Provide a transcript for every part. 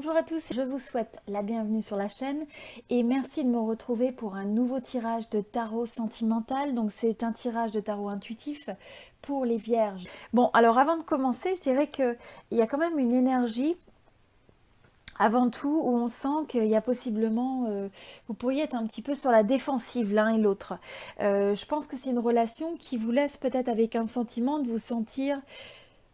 Bonjour à tous, je vous souhaite la bienvenue sur la chaîne et merci de me retrouver pour un nouveau tirage de tarot sentimental. Donc c'est un tirage de tarot intuitif pour les vierges. Bon, alors avant de commencer, je dirais qu'il y a quand même une énergie avant tout où on sent qu'il y a possiblement, vous pourriez être un petit peu sur la défensive l'un et l'autre. Je pense que c'est une relation qui vous laisse peut-être avec un sentiment de vous sentir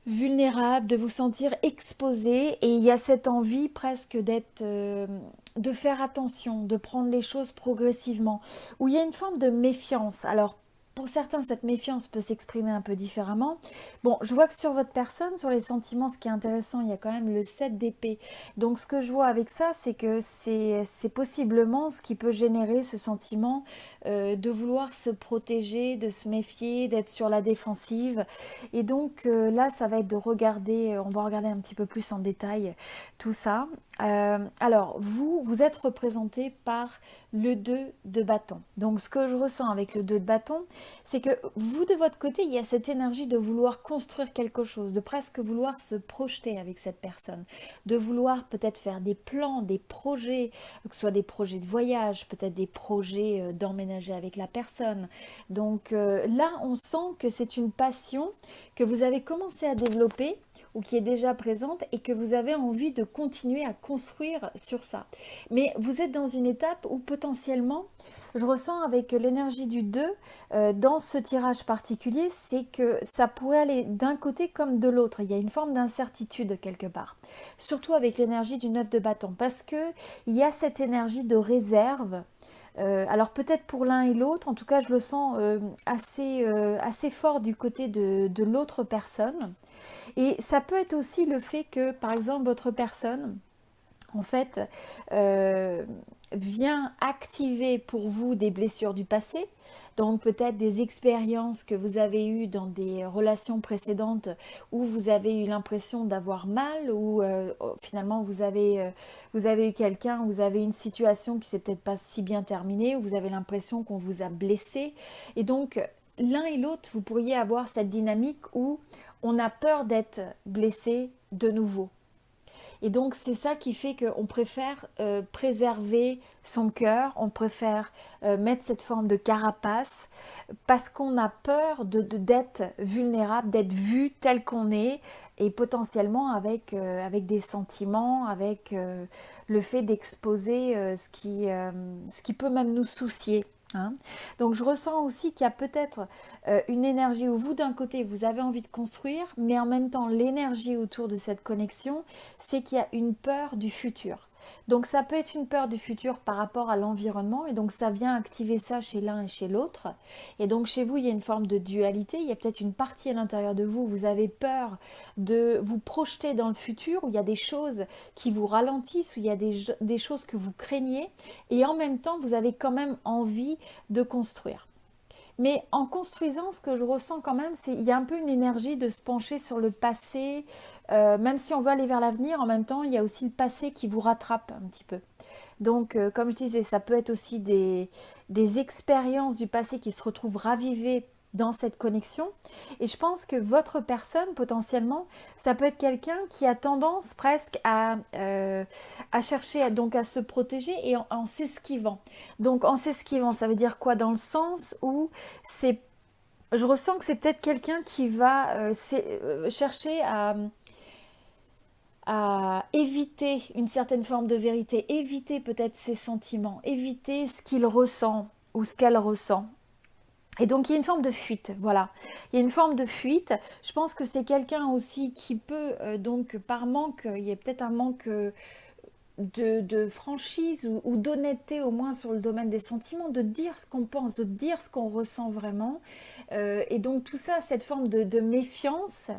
vulnérable, de vous sentir exposé, et il y a cette envie presque d'être, de faire attention, de prendre les choses progressivement, où il y a une forme de méfiance. Alors pour certains, cette méfiance peut s'exprimer un peu différemment. Bon, je vois que sur votre personne, sur les sentiments, ce qui est intéressant, il y a quand même le 7 d'épée. Donc ce que je vois avec ça, c'est que c'est possiblement ce qui peut générer ce sentiment de vouloir se protéger, de se méfier, d'être sur la défensive. Et donc là, ça va être de regarder, on va regarder un petit peu plus en détail tout ça. Alors, vous êtes représenté par le 2 de bâton. Donc, ce que je ressens avec le 2 de bâton, c'est que vous, de votre côté, il y a cette énergie de vouloir construire quelque chose, de presque vouloir se projeter avec cette personne, de vouloir peut-être faire des plans, des projets, que ce soit des projets de voyage, peut-être des projets d'emménager avec la personne. Donc là, on sent que c'est une passion que vous avez commencé à développer ou qui est déjà présente et que vous avez envie de continuer à construire sur ça. Mais vous êtes dans une étape où potentiellement, je ressens avec l'énergie du 2, dans ce tirage particulier, c'est que ça pourrait aller d'un côté comme de l'autre. Il y a une forme d'incertitude quelque part. Surtout avec l'énergie du 9 de bâton, parce que il y a cette énergie de réserve. Alors peut-être pour l'un et l'autre, en tout cas je le sens assez fort du côté de l'autre personne. Et ça peut être aussi le fait que, par exemple, votre personne, en fait, euh, vient activer pour vous des blessures du passé, donc peut-être des expériences que vous avez eues dans des relations précédentes où vous avez eu l'impression d'avoir mal, ou finalement vous avez eu quelqu'un, vous avez eu une situation qui s'est peut-être pas si bien terminée, où vous avez l'impression qu'on vous a blessé. Et donc, l'un et l'autre, vous pourriez avoir cette dynamique où on a peur d'être blessé de nouveau. Et donc c'est ça qui fait qu'on préfère préserver son cœur, on préfère mettre cette forme de carapace parce qu'on a peur d'être vulnérable, d'être vu tel qu'on est, et potentiellement avec des sentiments, avec le fait d'exposer ce qui peut même nous soucier. Hein. Donc je ressens aussi qu'il y a peut-être une énergie où vous d'un côté vous avez envie de construire, mais en même temps l'énergie autour de cette connexion, c'est qu'il y a une peur du futur. Donc ça peut être une peur du futur par rapport à l'environnement, et donc ça vient activer ça chez l'un et chez l'autre. Et donc chez vous il y a une forme de dualité, il y a peut-être une partie à l'intérieur de vous où vous avez peur de vous projeter dans le futur, où il y a des choses qui vous ralentissent, où il y a des choses que vous craignez, et en même temps vous avez quand même envie de construire. Mais en construisant, ce que je ressens quand même, c'est qu'il y a un peu une énergie de se pencher sur le passé, même si on veut aller vers l'avenir, en même temps, il y a aussi le passé qui vous rattrape un petit peu. Donc, comme je disais, ça peut être aussi des expériences du passé qui se retrouvent ravivées dans cette connexion. Et je pense que votre personne, potentiellement, ça peut être quelqu'un qui a tendance presque à chercher donc à se protéger et en s'esquivant. Donc en s'esquivant, ça veut dire quoi? Dans le sens où c'est, je ressens que c'est peut-être quelqu'un qui va chercher à éviter une certaine forme de vérité, éviter peut-être ses sentiments, éviter ce qu'il ressent ou ce qu'elle ressent. Et donc il y a une forme de fuite, voilà. Il y a une forme de fuite. Je pense que c'est quelqu'un aussi qui peut, donc par manque, il y a peut-être un manque de franchise ou d'honnêteté au moins sur le domaine des sentiments, de dire ce qu'on pense, de dire ce qu'on ressent vraiment. Et donc tout ça, cette forme de méfiance,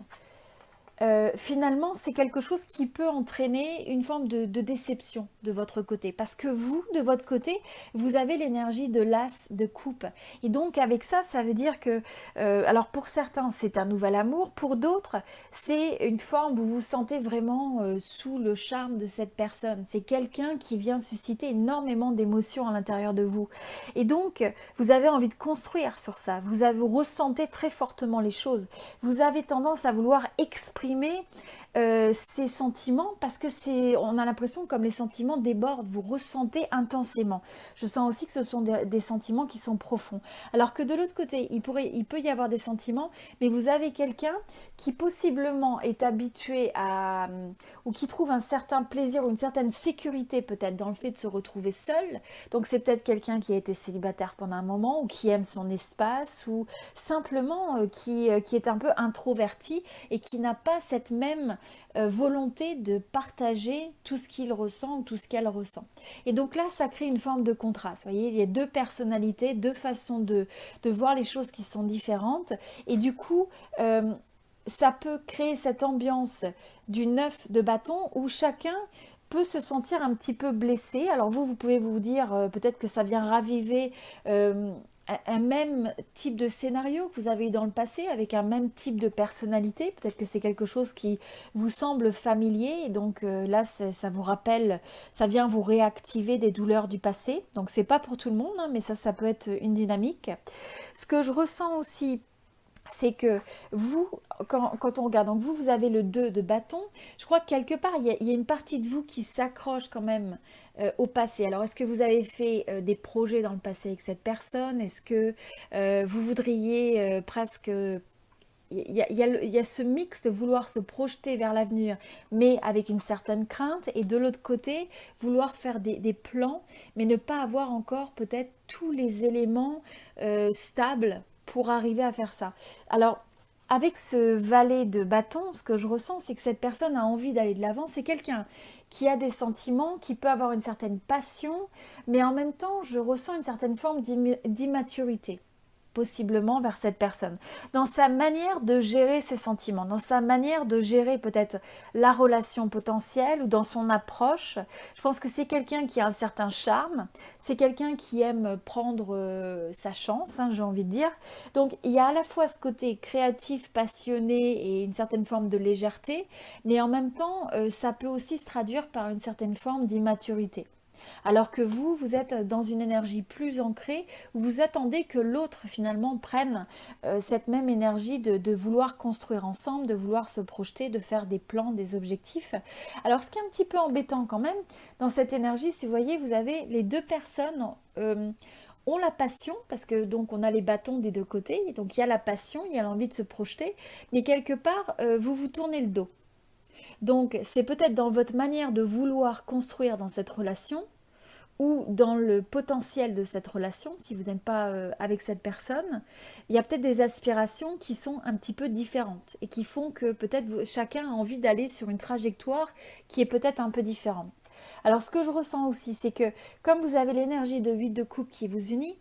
finalement, c'est quelque chose qui peut entraîner une forme de déception de votre côté. Parce que vous, de votre côté, vous avez l'énergie de l'as de coupe. Et donc, avec ça, ça veut dire que, alors pour certains, c'est un nouvel amour. Pour d'autres, c'est une forme où vous vous sentez vraiment sous le charme de cette personne. C'est quelqu'un qui vient susciter énormément d'émotions à l'intérieur de vous. Et donc, vous avez envie de construire sur ça. Vous ressentez très fortement les choses. Vous avez tendance à vouloir exprimer ces sentiments parce que on a l'impression comme les sentiments débordent, vous ressentez intensément. Je sens aussi que ce sont des sentiments qui sont profonds. Alors que de l'autre côté, il peut y avoir des sentiments, mais vous avez quelqu'un qui possiblement est habitué à, ou qui trouve un certain plaisir ou une certaine sécurité peut-être dans le fait de se retrouver seul. Donc c'est peut-être quelqu'un qui a été célibataire pendant un moment ou qui aime son espace ou simplement qui est un peu introverti et qui n'a pas cette même volonté de partager tout ce qu'il ressent ou tout ce qu'elle ressent. Et donc là, ça crée une forme de contraste. Vous voyez, il y a deux personnalités, deux façons de voir les choses qui sont différentes. Et du coup, ça peut créer cette ambiance du neuf de bâton où chacun peut se sentir un petit peu blessé. Alors vous pouvez vous dire peut-être que ça vient raviver un même type de scénario que vous avez eu dans le passé avec un même type de personnalité. Peut-être que c'est quelque chose qui vous semble familier et donc là ça vous rappelle, ça vient vous réactiver des douleurs du passé. Donc c'est pas pour tout le monde, hein, mais ça peut être une dynamique. Ce que je ressens aussi, c'est que vous, quand on regarde, donc vous avez le 2 de bâton, je crois que quelque part, il y a une partie de vous qui s'accroche quand même au passé. Alors, est-ce que vous avez fait des projets dans le passé avec cette personne? Est-ce que vous voudriez presque... il y a ce mix de vouloir se projeter vers l'avenir, mais avec une certaine crainte, et de l'autre côté, vouloir faire des plans, mais ne pas avoir encore peut-être tous les éléments stables pour arriver à faire ça. Alors, avec ce valet de bâton, ce que je ressens, c'est que cette personne a envie d'aller de l'avant. C'est quelqu'un qui a des sentiments, qui peut avoir une certaine passion, mais en même temps, je ressens une certaine forme d'immaturité possiblement vers cette personne, dans sa manière de gérer ses sentiments, dans sa manière de gérer peut-être la relation potentielle ou dans son approche. Je pense que c'est quelqu'un qui a un certain charme, c'est quelqu'un qui aime prendre sa chance, hein, j'ai envie de dire. Donc il y a à la fois ce côté créatif, passionné et une certaine forme de légèreté, mais en même temps, ça peut aussi se traduire par une certaine forme d'immaturité. Alors que vous êtes dans une énergie plus ancrée, où vous attendez que l'autre finalement prenne cette même énergie de vouloir construire ensemble, de vouloir se projeter, de faire des plans, des objectifs. Alors ce qui est un petit peu embêtant quand même, dans cette énergie, si vous voyez, vous avez les deux personnes... ont la passion, parce que donc on a les bâtons des deux côtés, donc il y a la passion, il y a l'envie de se projeter, mais quelque part, vous vous tournez le dos. Donc c'est peut-être dans votre manière de vouloir construire dans cette relation ou dans le potentiel de cette relation, si vous n'êtes pas avec cette personne, il y a peut-être des aspirations qui sont un petit peu différentes et qui font que peut-être chacun a envie d'aller sur une trajectoire qui est peut-être un peu différente. Alors ce que je ressens aussi, c'est que comme vous avez l'énergie de 8 de coupe qui vous unit,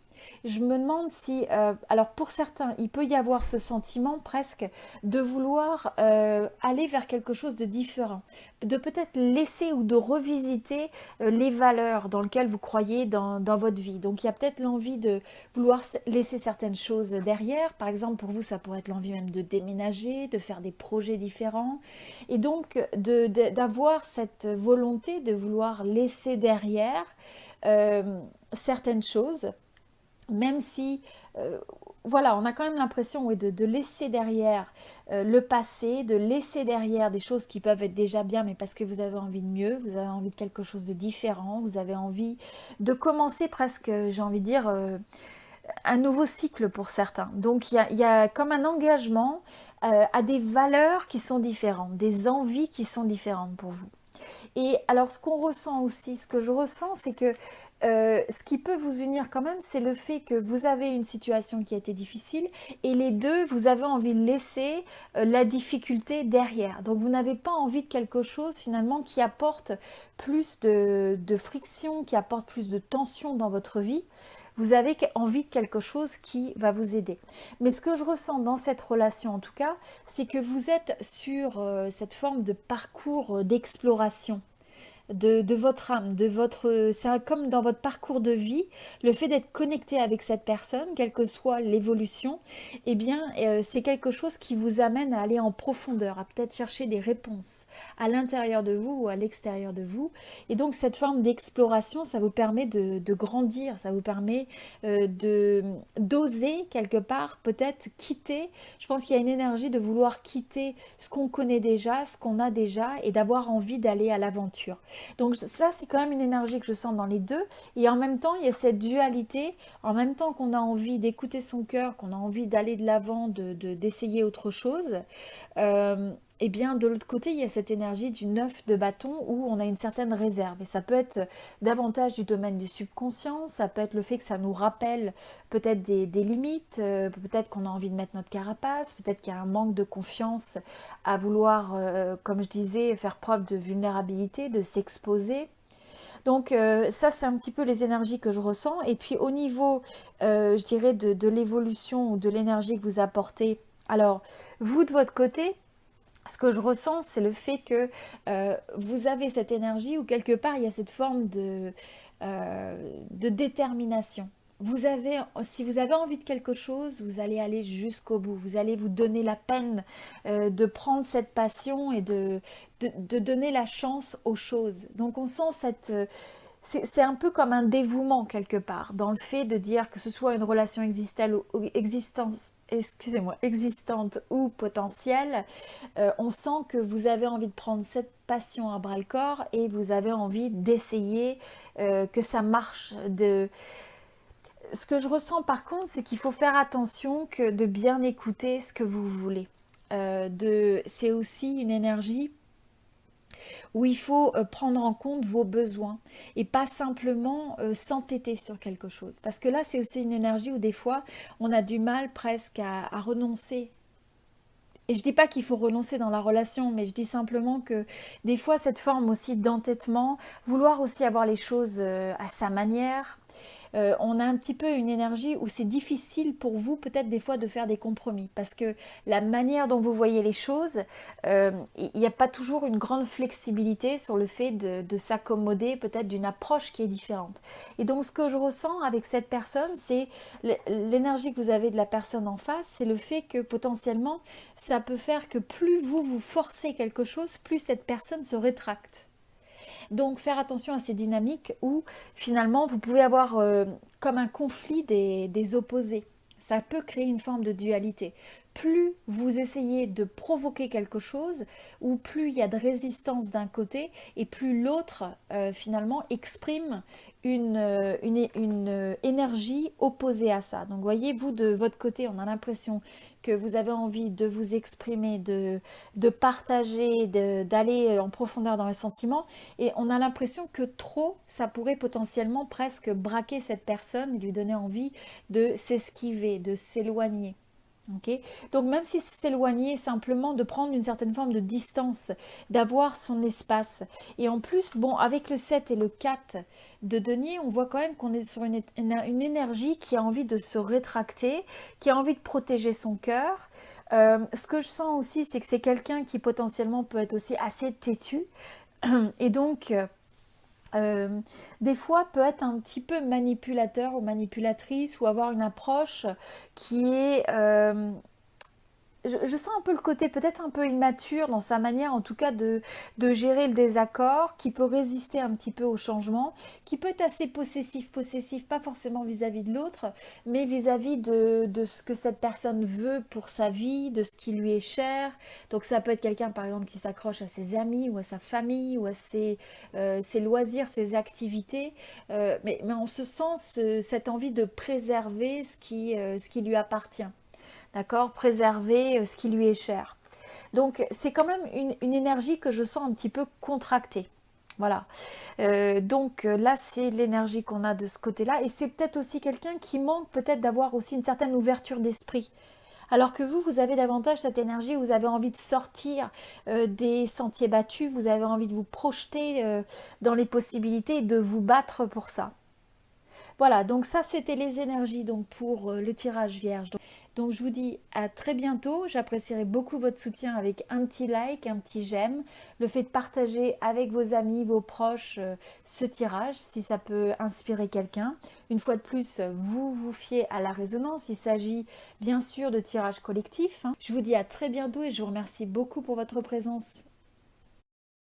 je me demande si, alors pour certains, il peut y avoir ce sentiment presque de vouloir aller vers quelque chose de différent, de peut-être laisser ou de revisiter les valeurs dans lesquelles vous croyez dans votre vie. Donc il y a peut-être l'envie de vouloir laisser certaines choses derrière. Par exemple, pour vous, ça pourrait être l'envie même de déménager, de faire des projets différents. Et donc d'avoir cette volonté de vouloir laisser derrière certaines choses même si, voilà, on a quand même l'impression oui, de laisser derrière le passé, de laisser derrière des choses qui peuvent être déjà bien, mais parce que vous avez envie de mieux, vous avez envie de quelque chose de différent, vous avez envie de commencer presque, j'ai envie de dire, un nouveau cycle pour certains. Donc il y a comme un engagement à des valeurs qui sont différentes, des envies qui sont différentes pour vous. Et alors, ce qu'on ressent aussi, ce que je ressens, c'est que ce qui peut vous unir quand même, c'est le fait que vous avez une situation qui a été difficile et les deux, vous avez envie de laisser la difficulté derrière. Donc, vous n'avez pas envie de quelque chose finalement qui apporte plus de friction, qui apporte plus de tension dans votre vie. Vous avez envie de quelque chose qui va vous aider. Mais ce que je ressens dans cette relation en tout cas, c'est que vous êtes sur cette forme de parcours d'exploration. de votre âme, c'est comme dans votre parcours de vie, le fait d'être connecté avec cette personne, quelle que soit l'évolution, eh bien, c'est quelque chose qui vous amène à aller en profondeur, à peut-être chercher des réponses à l'intérieur de vous ou à l'extérieur de vous. Et donc, cette forme d'exploration, ça vous permet de grandir, ça vous permet d'oser quelque part, peut-être quitter. Je pense qu'il y a une énergie de vouloir quitter ce qu'on connaît déjà, ce qu'on a déjà, et d'avoir envie d'aller à l'aventure. Donc ça, c'est quand même une énergie que je sens dans les deux. Et en même temps, il y a cette dualité. En même temps qu'on a envie d'écouter son cœur, qu'on a envie d'aller de l'avant, d'essayer autre chose, et bien de l'autre côté, il y a cette énergie du 9 de bâton où on a une certaine réserve. Et ça peut être davantage du domaine du subconscient, ça peut être le fait que ça nous rappelle peut-être des limites, peut-être qu'on a envie de mettre notre carapace, peut-être qu'il y a un manque de confiance à vouloir, comme je disais, faire preuve de vulnérabilité, de s'exposer. Donc ça, c'est un petit peu les énergies que je ressens. Et puis au niveau, je dirais, de l'évolution ou de l'énergie que vous apportez, alors vous de votre côté, ce que je ressens, c'est le fait que vous avez cette énergie où quelque part, il y a cette forme de détermination. Si vous avez envie de quelque chose, vous allez aller jusqu'au bout. Vous allez vous donner la peine de prendre cette passion et de donner la chance aux choses. Donc on sent c'est un peu comme un dévouement quelque part, dans le fait de dire que ce soit une relation existante ou potentielle, on sent que vous avez envie de prendre cette passion à bras le corps et vous avez envie d'essayer que ça marche. Ce que je ressens par contre, c'est qu'il faut faire attention que de bien écouter ce que vous voulez. C'est aussi une énergie où il faut prendre en compte vos besoins et pas simplement s'entêter sur quelque chose. Parce que là, c'est aussi une énergie où des fois, on a du mal presque à renoncer. Et je dis pas qu'il faut renoncer dans la relation, mais je dis simplement que des fois, cette forme aussi d'entêtement, vouloir aussi avoir les choses à sa manière, on a un petit peu une énergie où c'est difficile pour vous peut-être des fois de faire des compromis parce que la manière dont vous voyez les choses, il n'y a pas toujours une grande flexibilité sur le fait de s'accommoder peut-être d'une approche qui est différente. Et donc ce que je ressens avec cette personne, c'est l'énergie que vous avez de la personne en face, c'est le fait que potentiellement ça peut faire que plus vous forcez quelque chose, plus cette personne se rétracte. Donc faire attention à ces dynamiques où finalement vous pouvez avoir comme un conflit des opposés. Ça peut créer une forme de dualité. Plus vous essayez de provoquer quelque chose, ou plus il y a de résistance d'un côté, et plus l'autre finalement exprime une énergie opposée à ça. Donc voyez, vous de votre côté, on a l'impression que vous avez envie de vous exprimer, de partager, d'aller en profondeur dans les sentiments, et on a l'impression que trop, ça pourrait potentiellement presque braquer cette personne et lui donner envie de s'esquiver, de s'éloigner. Okay. Donc même si c'est s'éloigner, simplement de prendre une certaine forme de distance, d'avoir son espace. Et en plus, bon, avec le 7 et le 4 de denier, on voit quand même qu'on est sur une énergie qui a envie de se rétracter, qui a envie de protéger son cœur. Ce que je sens aussi, c'est que c'est quelqu'un qui potentiellement peut être aussi assez têtu. Et donc, des fois peut être un petit peu manipulateur ou manipulatrice ou avoir une approche qui est je sens un peu le côté peut-être un peu immature dans sa manière en tout cas de gérer le désaccord, qui peut résister un petit peu au changement, qui peut être assez possessif, pas forcément vis-à-vis de l'autre, mais vis-à-vis de ce que cette personne veut pour sa vie, de ce qui lui est cher. Donc ça peut être quelqu'un par exemple qui s'accroche à ses amis ou à sa famille ou à ses loisirs, ses activités, mais en ce sens, cette envie de préserver ce qui lui appartient. D'accord, préserver ce qui lui est cher. Donc c'est quand même une énergie que je sens un petit peu contractée. Voilà. Donc là, c'est l'énergie qu'on a de ce côté-là. Et c'est peut-être aussi quelqu'un qui manque peut-être d'avoir aussi une certaine ouverture d'esprit. Alors que vous avez davantage cette énergie, vous avez envie de sortir des sentiers battus, vous avez envie de vous projeter dans les possibilités et de vous battre pour ça. Voilà, donc ça c'était les énergies donc pour le tirage vierge. Donc je vous dis à très bientôt. J'apprécierai beaucoup votre soutien avec un petit like, un petit j'aime, le fait de partager avec vos amis, vos proches ce tirage si ça peut inspirer quelqu'un. Une fois de plus, vous vous fiez à la résonance. Il s'agit bien sûr de tirage collectif, hein. Je vous dis à très bientôt et je vous remercie beaucoup pour votre présence.